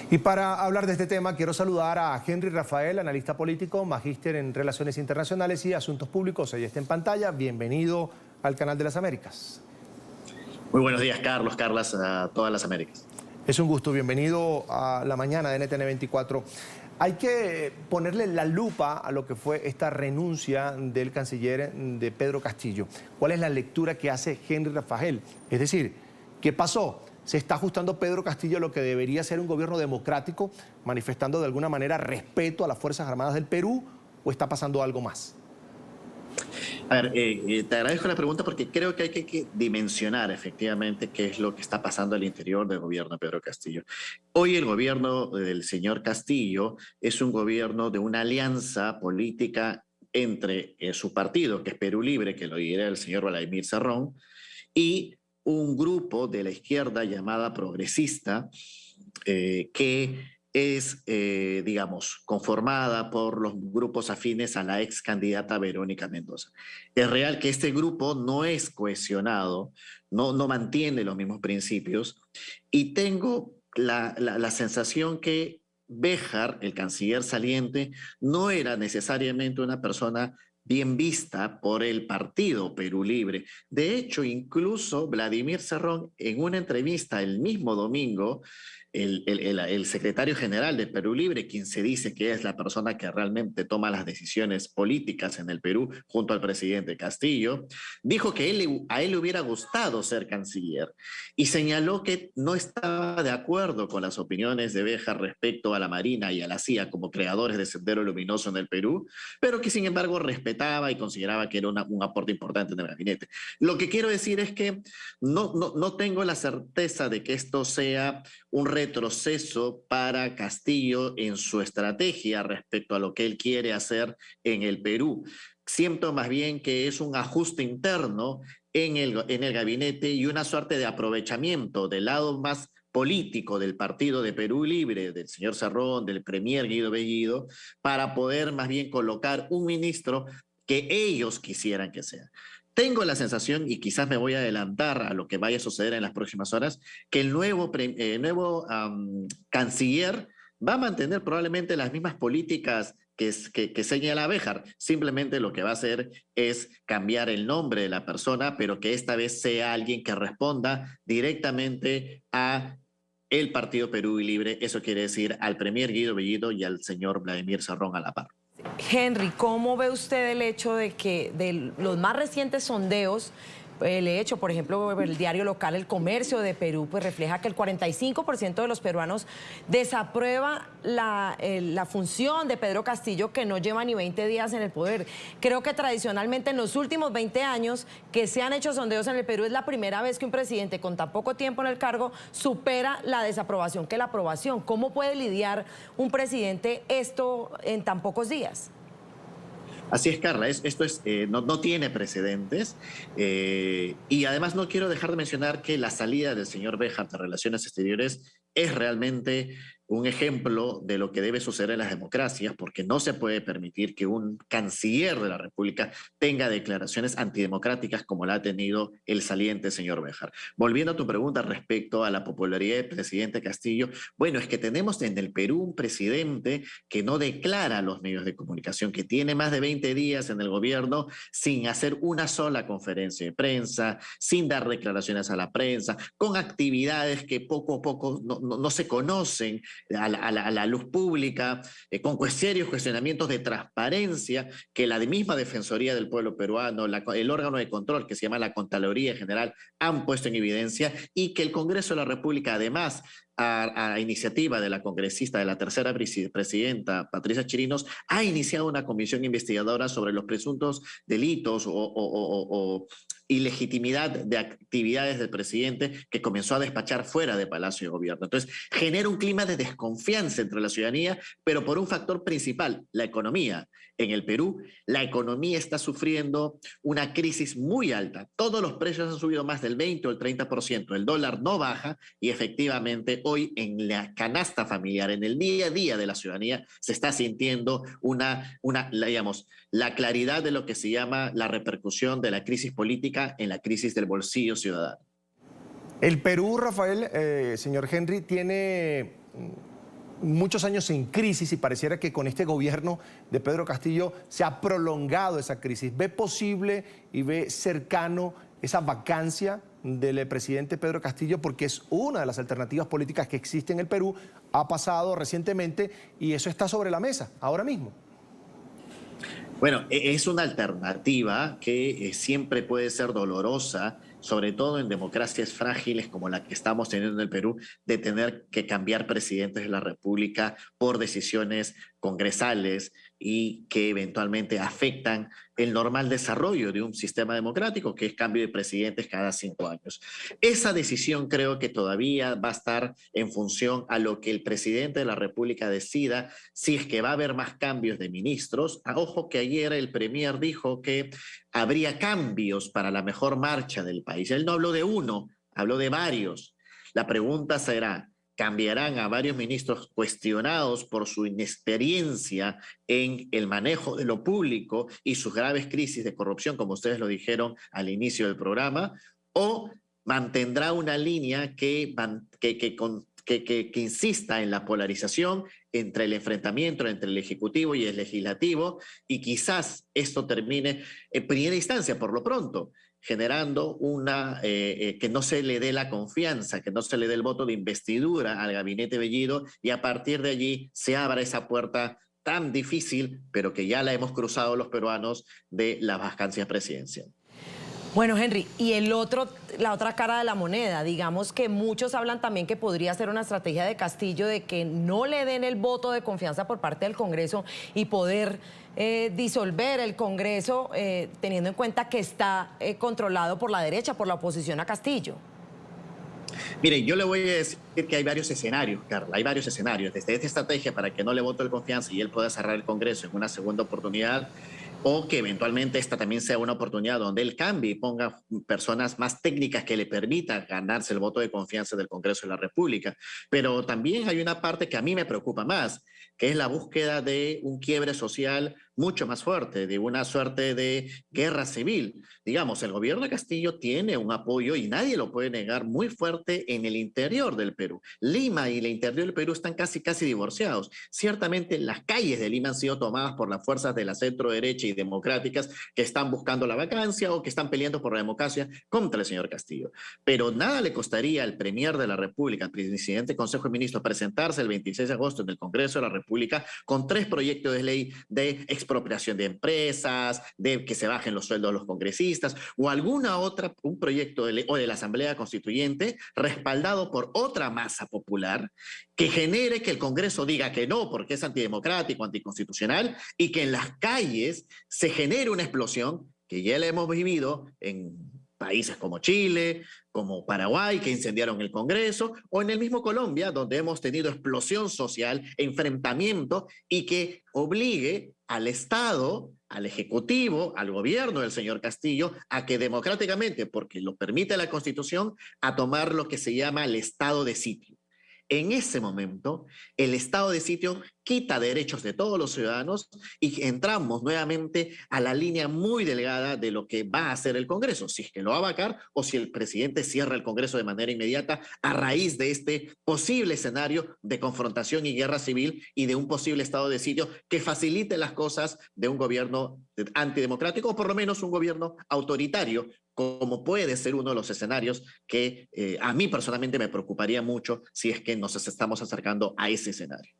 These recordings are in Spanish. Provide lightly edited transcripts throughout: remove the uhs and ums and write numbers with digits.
Y para hablar de este tema, quiero saludar a Henry Rafael, analista político, magíster en Relaciones Internacionales y Asuntos Públicos. Ahí está en pantalla. Bienvenido al Canal de las Américas. Muy buenos días, Carlas, a todas las Américas. Es un gusto. Bienvenido a la mañana de NTN 24. Hay que ponerle la lupa a lo que fue esta renuncia del canciller de Pedro Castillo. ¿Cuál es la lectura que hace Henry Rafael? Es decir, ¿qué pasó? ¿Se está ajustando Pedro Castillo a lo que debería ser un gobierno democrático, manifestando de alguna manera respeto a las Fuerzas Armadas del Perú, o está pasando algo más? A ver, te agradezco la pregunta porque creo que hay que dimensionar efectivamente qué es lo que está pasando al interior del gobierno de Pedro Castillo. Hoy el gobierno del señor Castillo es un gobierno de una alianza política entre su partido, que es Perú Libre, que lo lidera el señor Vladimir Cerrón, y un grupo de la izquierda llamada progresista que es, digamos, conformada por los grupos afines a la ex candidata Verónica Mendoza. Es real que este grupo no es cohesionado, no mantiene los mismos principios, y tengo la sensación que Béjar, el canciller saliente, no era necesariamente una persona bien vista por el partido Perú Libre. De hecho, incluso Vladimir Cerrón, en una entrevista el mismo domingo, el secretario general de Perú Libre, quien se dice que es la persona que realmente toma las decisiones políticas en el Perú junto al presidente Castillo, dijo que a él le hubiera gustado ser canciller y señaló que no estaba de acuerdo con las opiniones de Béjar respecto a la Marina y a la CIA como creadores de Sendero Luminoso en el Perú, pero que sin embargo respetaba y consideraba que era un aporte importante en el gabinete. Lo que quiero decir es que no tengo la certeza de que esto sea un retroceso para Castillo en su estrategia respecto a lo que él quiere hacer en el Perú. Siento más bien que es un ajuste interno en el gabinete y una suerte de aprovechamiento del lado más político del partido de Perú Libre, del señor Cerrón, del premier Guido Bellido, para poder más bien colocar un ministro que ellos quisieran que sea. Tengo la sensación, y quizás me voy a adelantar a lo que vaya a suceder en las próximas horas, que el nuevo canciller va a mantener probablemente las mismas políticas que señala Béjar. Simplemente lo que va a hacer es cambiar el nombre de la persona, pero que esta vez sea alguien que responda directamente a el Partido Perú Libre. Eso quiere decir al premier Guido Bellido y al señor Vladimir Cerrón a la par. Henry, ¿cómo ve usted el hecho de que de los más recientes sondeos, el hecho, por ejemplo, el diario local El Comercio de Perú, pues refleja que el 45% de los peruanos desaprueba la función de Pedro Castillo, que no lleva ni 20 días en el poder? Creo que tradicionalmente en los últimos 20 años que se han hecho sondeos en el Perú es la primera vez que un presidente con tan poco tiempo en el cargo supera la desaprobación que la aprobación. ¿Cómo puede lidiar un presidente esto en tan pocos días? Así es, Carla, esto no tiene precedentes y además no quiero dejar de mencionar que la salida del señor Béjar de Relaciones Exteriores es realmente un ejemplo de lo que debe suceder en las democracias, porque no se puede permitir que un canciller de la República tenga declaraciones antidemocráticas como la ha tenido el saliente señor Béjar. Volviendo a tu pregunta respecto a la popularidad del presidente Castillo, bueno, es que tenemos en el Perú un presidente que no declara a los medios de comunicación, que tiene más de 20 días en el gobierno sin hacer una sola conferencia de prensa, sin dar declaraciones a la prensa, con actividades que poco a poco no se conocen a la luz pública, con serios cuestionamientos de transparencia que la misma Defensoría del Pueblo Peruano, el órgano de control que se llama la Contraloría General, han puesto en evidencia, y que el Congreso de la República, además, a iniciativa de la congresista de la tercera presidenta, Patricia Chirinos, ha iniciado una comisión investigadora sobre los presuntos delitos o ilegitimidad de actividades del presidente, que comenzó a despachar fuera de Palacio de Gobierno. Entonces, genera un clima de desconfianza entre la ciudadanía, pero por un factor principal, la economía. En el Perú, la economía está sufriendo una crisis muy alta. Todos los precios han subido más del 20 o el 30%. El dólar no baja y efectivamente hoy en la canasta familiar, en el día a día de la ciudadanía, se está sintiendo digamos, la claridad de lo que se llama la repercusión de la crisis política en la crisis del bolsillo ciudadano. El Perú, Rafael, señor Henry, tiene muchos años en crisis y pareciera que con este gobierno de Pedro Castillo se ha prolongado esa crisis. ¿Ve posible y ve cercano esa vacancia del presidente Pedro Castillo? Porque es una de las alternativas políticas que existe en el Perú, ha pasado recientemente y eso está sobre la mesa ahora mismo. Bueno, es una alternativa que siempre puede ser dolorosa, sobre todo en democracias frágiles como la que estamos teniendo en el Perú, de tener que cambiar presidentes de la República por decisiones congresales y que eventualmente afectan el normal desarrollo de un sistema democrático, que es cambio de presidentes cada 5 años. Esa decisión creo que todavía va a estar en función a lo que el presidente de la República decida, si es que va a haber más cambios de ministros. Ojo que ayer el premier dijo que habría cambios para la mejor marcha del país. Él no habló de uno, habló de varios. La pregunta será, ¿cambiarán a varios ministros cuestionados por su inexperiencia en el manejo de lo público y sus graves crisis de corrupción, como ustedes lo dijeron al inicio del programa? ¿O mantendrá una línea que insista en la polarización entre el enfrentamiento entre el Ejecutivo y el Legislativo, y quizás esto termine en primera instancia, por lo pronto, generando que no se le dé la confianza, que no se le dé el voto de investidura al gabinete Bellido, y a partir de allí se abra esa puerta tan difícil, pero que ya la hemos cruzado los peruanos, de las vacancias presidenciales? Bueno, Henry, y la otra cara de la moneda, digamos que muchos hablan también que podría ser una estrategia de Castillo de que no le den el voto de confianza por parte del Congreso y poder disolver el Congreso, teniendo en cuenta que está controlado por la derecha, por la oposición a Castillo. Mire, yo le voy a decir que hay varios escenarios, Carla, hay varios escenarios. Desde esta estrategia para que no le vote de confianza y él pueda cerrar el Congreso en una segunda oportunidad, o que eventualmente esta también sea una oportunidad donde él cambie y ponga personas más técnicas que le permitan ganarse el voto de confianza del Congreso de la República. Pero también hay una parte que a mí me preocupa más, que es la búsqueda de un quiebre social mucho más fuerte, de una suerte de guerra civil. Digamos, el gobierno de Castillo tiene un apoyo, y nadie lo puede negar, muy fuerte en el interior del Perú. Lima y el interior del Perú están casi divorciados. Ciertamente las calles de Lima han sido tomadas por las fuerzas de la centro derecha y democráticas que están buscando la vacancia o que están peleando por la democracia contra el señor Castillo. Pero nada le costaría al premier de la República, al presidente del Consejo de Ministros, presentarse el 26 de agosto en el Congreso de la República con 3 proyectos de ley de expropiación de empresas, de que se bajen los sueldos de los congresistas, o un proyecto de ley o de la Asamblea Constituyente respaldado por otra masa popular que genere que el Congreso diga que no porque es antidemocrático, anticonstitucional, y que en las calles se genere una explosión que ya la hemos vivido en países como Chile, como Paraguay, que incendiaron el Congreso, o en el mismo Colombia, donde hemos tenido explosión social, enfrentamiento, y que obligue al Estado, al Ejecutivo, al gobierno del señor Castillo, a que democráticamente, porque lo permite la Constitución, a tomar lo que se llama el estado de sitio. En ese momento, el estado de sitio quita derechos de todos los ciudadanos y entramos nuevamente a la línea muy delgada de lo que va a hacer el Congreso, si es que lo va a vacar o si el presidente cierra el Congreso de manera inmediata a raíz de este posible escenario de confrontación y guerra civil y de un posible estado de sitio que facilite las cosas de un gobierno antidemocrático, o por lo menos un gobierno autoritario, como puede ser uno de los escenarios que a mí personalmente me preocuparía mucho si es que nos estamos acercando a ese escenario.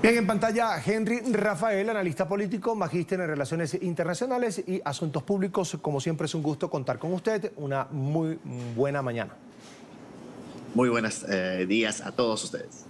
Bien, en pantalla Henry Rafael, analista político, magíster en Relaciones Internacionales y Asuntos Públicos. Como siempre es un gusto contar con usted. Una muy buena mañana. Muy buenos días a todos ustedes.